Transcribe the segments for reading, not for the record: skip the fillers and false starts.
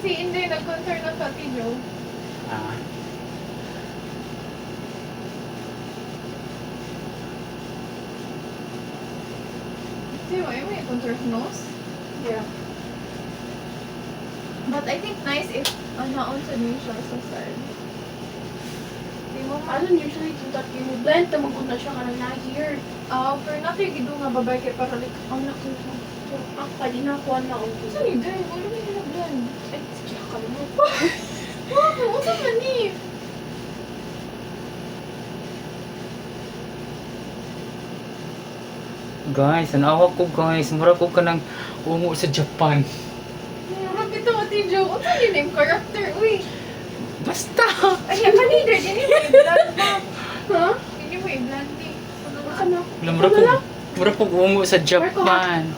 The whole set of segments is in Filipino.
si Inday nag-contour ng Kati Joe. Ah. See, may contour nose. Yeah. But I think nice if naon sa niyo siya sa side. Di mo I don't usually do that. You blend the magkuna siya ka na here. pero nakigido nga babae kay para like, ang nakuha. Ako pa din ako na ako. Saan yung dahil? Wala may hinaglan. Ay, kaya ka naman. Wow, unsa man ni? Guys, anawa ko guys. Mura ko ka ng ungo sa Japan. Murag ito Ate Joe. Unsa ni name character? Uy. Basta! Ay, kanina din mo i-blend ba? Ha? Hindi mo i-blend eh. Baka na. Mura ko ungo sa Japan.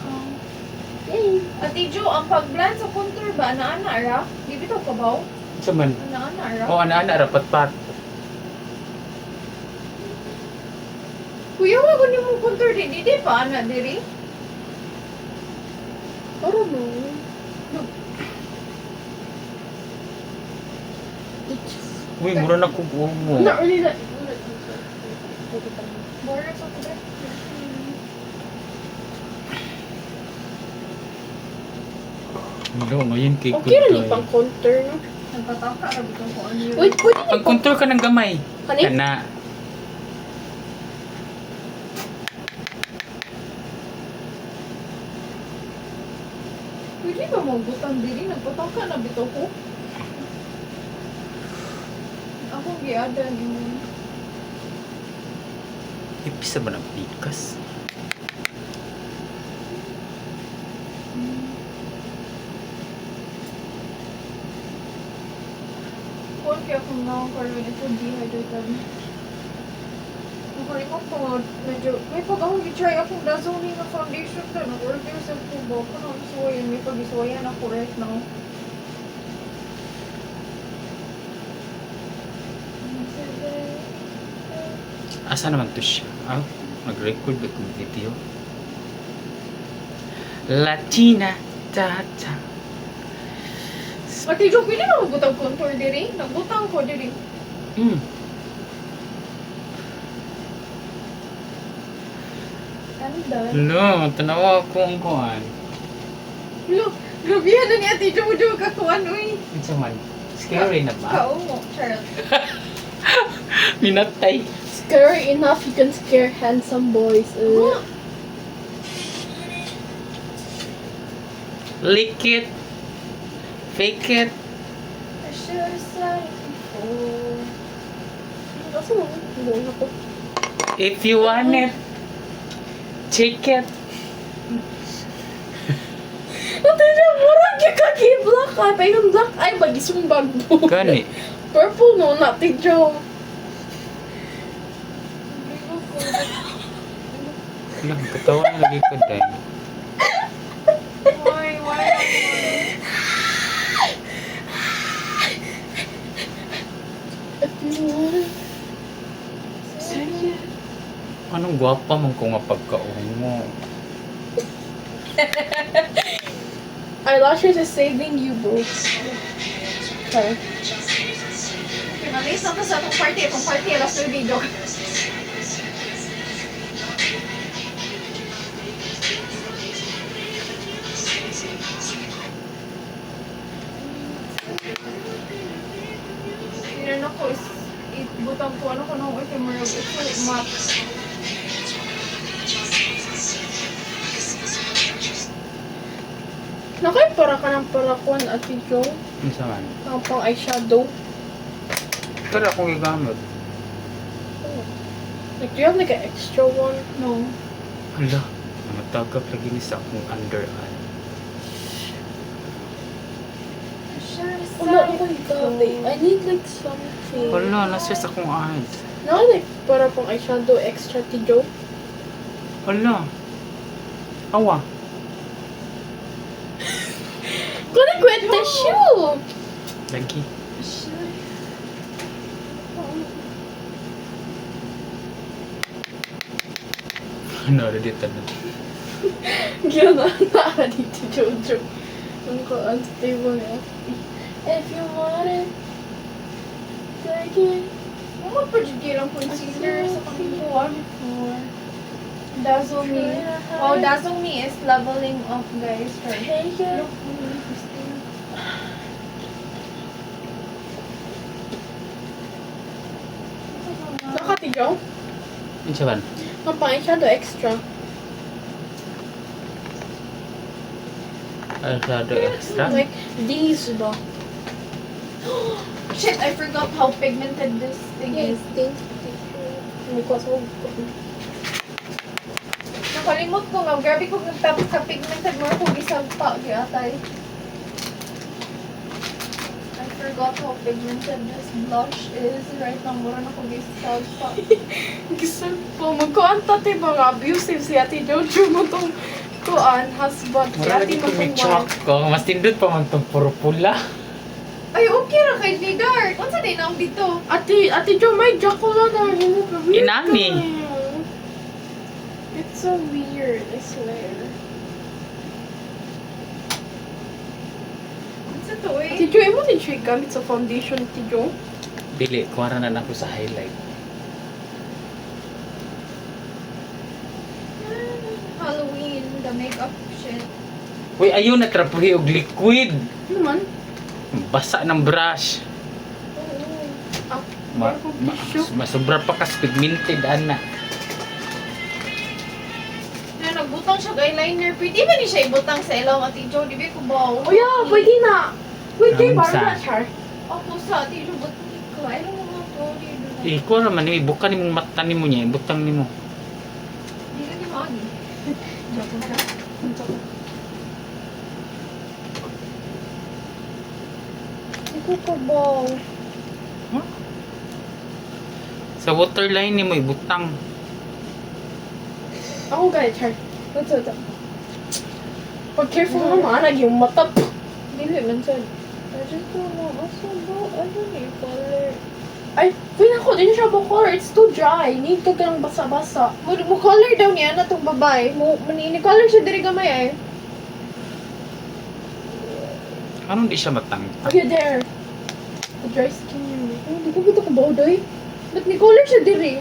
Yay. Ate Joe, ang pag-blend sa contour ba? Ana-ana ra? Di bitaw ka ba? Sa man. Ana-ana ra? O, ana-ana, rapat-pat. Kuya, wag ni mo contour di. Di pa ana diri. Parang no. Uy, mura na ko ungo. Not really that. Border sa kuda. Hello, ngayon kay Okay rin yung pang contour, no? Nagpataka ra bitong ko ano yun. Wait, pwede Ang contour ka ng gamay. Kani? Kana. Pwede ba magbutang diri? Nagpataka na bitaw ko. Ako giadan yun. Ipisa ba ng pikas? Kung kaya kung nakakaroon ito, dehydrated. Nakalimot ko nga, medyo, may pag akong i-try akong Dazzling na foundation na, nag-order sa tubo, kung ang suwayan, may pag-isuwayan ako right now. Asa naman to siya? Ah, nag-record ba kong video? Latina, ta-ta. Ate Jo, pwede na magbutang contour diri? Nagbutang ko diri. Hmm. Ganda. Hello, tanawa ko ang kuhan. Look, grabihan na ni Ate Jojo kakuan, uy. Ito man, scary na ba? Kaumo, Charles. Minatay. Scary enough, you can scare handsome boys. Lick it. Fake it. I should have said it before. Kasi mo, buong ako. If you want it, take it. Ate na, murag yung kaki-black eye. Pa yung black eye, bagisong mo. Gani. Purple no, not the Joe. Lang, katawa na lagi ko dahil. Why? Anong gwapa man ko nga pagkaon mo? Eyelashes is saving you, bro. Okay. Okay, malis na sa atong party. Itong party, alas na video. Tinanong ko is, ibutang ko, ano ko nung ephemeral, ito, matte. Nakay para ka ng palakon at Joe. Ano sa man? Ang pang eyeshadow. Pero akong igamit. Like, do you have like an extra one? No. Hala, matagap lagi ni sa akong under eye. Oh my god, I need like something. Hala, nasa sa akong eyes. Now like para pang eyeshadow extra ti Joe. Hala. Awa. Gonna quit the shoe. Lagi. Ano, ada dito na. Gila na dito Jojo. Ang ko ang table niya. If you want it, take it. Ano pa dyan girang concealer sa pangkuhan? Dazzle Me. Oh, Dazzle Me is leveling up, guys. Take it. Look, Christine. Nakatigaw? Ano siya ba? Mapang-shadow extra. Eyeshadow extra? Like, these ba? Shit, I forgot how pigmented this thing is. May kwaso. Nakalimot ko nga. Grabe ko nagtapos sa pigmented mo kung isang pa. Atay. I forgot how pigmented this blush is. Right now, mura na kung isang pa. Gusto po, magkuhan tate mga abusive si Ate Jojo mo tong kuan, husband. Si Mura Ate lagi mo ko may tong chalk ko. Mas tindot pa man itong puro pula. Ay, okay ra kay ni Dark. Ano sa din ang dito? Ate Jo, may jackal na mo. Inani. It's so weird, I swear. Ano sa to eh? Ate Jo, imo din siya gamit sa foundation, Ate Jo? Dili, kuwara na lang ko sa highlight. Halloween, the makeup shit. Uy, ayun na trapuhi og liquid. Ano man? Basa ng brush. Ah, Ma, meron kong ma, tissue. masubra pa kas pigmented, ana. Na nagbutang siya eyeliner. Pwede ba ni siya ibutang sa ilaw, Ate Jo? Di ba ko ba? Oh yeah, pwede na. Pwede, Naunsa? para na, Char. Ako sa Ate Jo, butang ko. I don't know how to do that. Eh, kuwara man, ibuka ni mong mata ni mo niya, ibutang ni mo. Di ka ni Magi. Joke na. Iko ko ba? Sa waterline ni mo, ibutang. Ako gaya, Char. Ito. Pag careful mo, maanag yung mata. Dili man sa. I just don't know. Also, bro, I don't need color. Ay, pwede ko din siya color. It's too dry. Need ka lang basa-basa. Mo color daw niya na tong babae. Manini color siya diri gamay eh. Ano di siya matang? Okay, there. The dry skin yun. Oh, di ko bito ko bawdoy. Ba't ni color siya diri?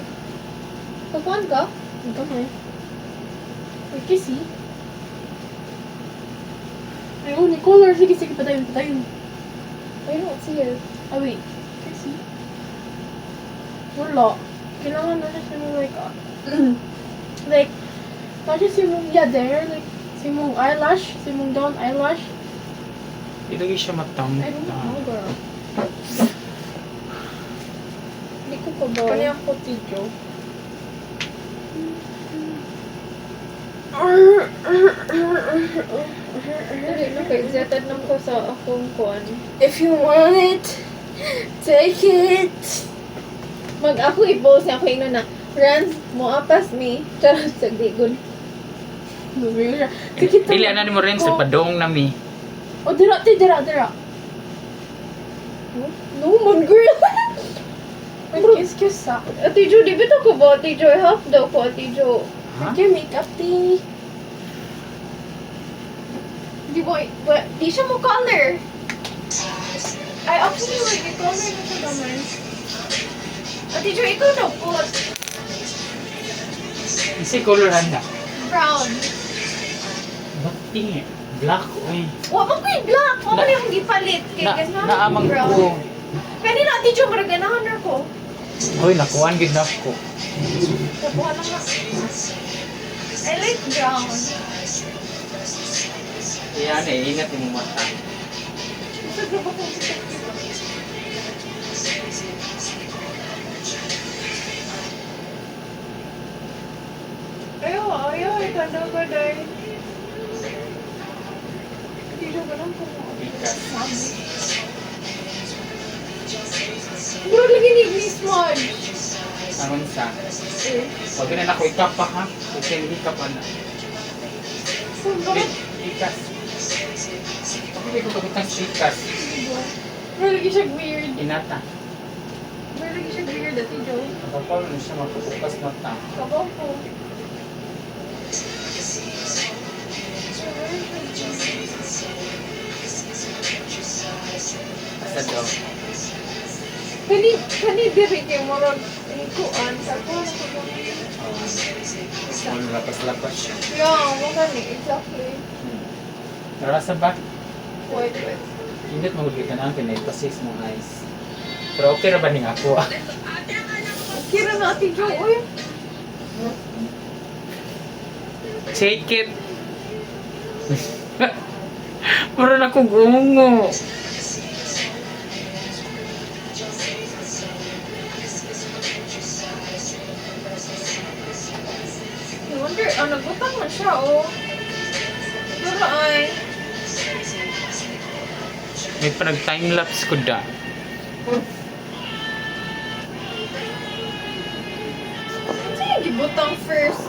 Kakuan ka? Ang kamay. Wait, kissy. Ayun, ni color. Sige, patayin. I don't see it. Ah, wait. Kissy. Wala. Kailangan na siya yung like, like, not just yung, yeah, there, like, si mong eyelash, si mong down eyelash. Ilagay siya matang. I don't know, girl. Di ko pa ba? Kanya ako, Tijo. Dili na kay zetad nam ko sa akong kuan. If you want it, take it. Mag ako i-post niya ako ino na. Rans, mo apas me. Charot sa digon. Sige, Dili na ni mo rin sa padong nami. Oh, dira. No man, girl. Kiss sa. Ate Jo, di bito ko ba? Ate Jo, half daw ko, Ate Jo. Ha? Your makeup tea. Di ba, di siya mo color. I actually like the color na siya naman. Ate Jo, ikaw daw po. Kasi color handa. Brown. Ba't tingi? Black, uy. Wa mo ko yung black. Wa mo Na- yung gipalit. Kaya guys, Naamang brown. ko. Pwede na, Ate Jo, maraganahan na ko. Uy, nakuhaan gid na ko. Nakuha na nga. I like brown. Yan eh, ingat yung mata. Gusto ko ba kung ayaw, tanda ko dahil. Hindi ko ganun kung Bigas. bro, lagi ni smudge. Anong sa? Eh, Huwag na ako ikap pa ha. Kasi hindi ka pa na. so bakit? Bigas. Bakit ko pagkutang bigas? Bro, lagi siya weird. Inata. Bro, lagi siya weird, Ate Jo. Kapag mo siya mapupukas mata. Kabaw ko. Asa daw? Kani diri kay murag kuan sa kuan ko gamay. Oh, lapas-lapas siya. Yeah, mo gani exactly. Tara sa ba? Wait. Hindi mo kita na ang pinaipasis ng eyes. Pero okay ra ba ning ako? Kira natin yung uy. Take it! Mura na kong ungo. I wonder, nagbutang man siya, oh. Siguro ay. May parang time-lapse ko da. Ano yung gibutang first?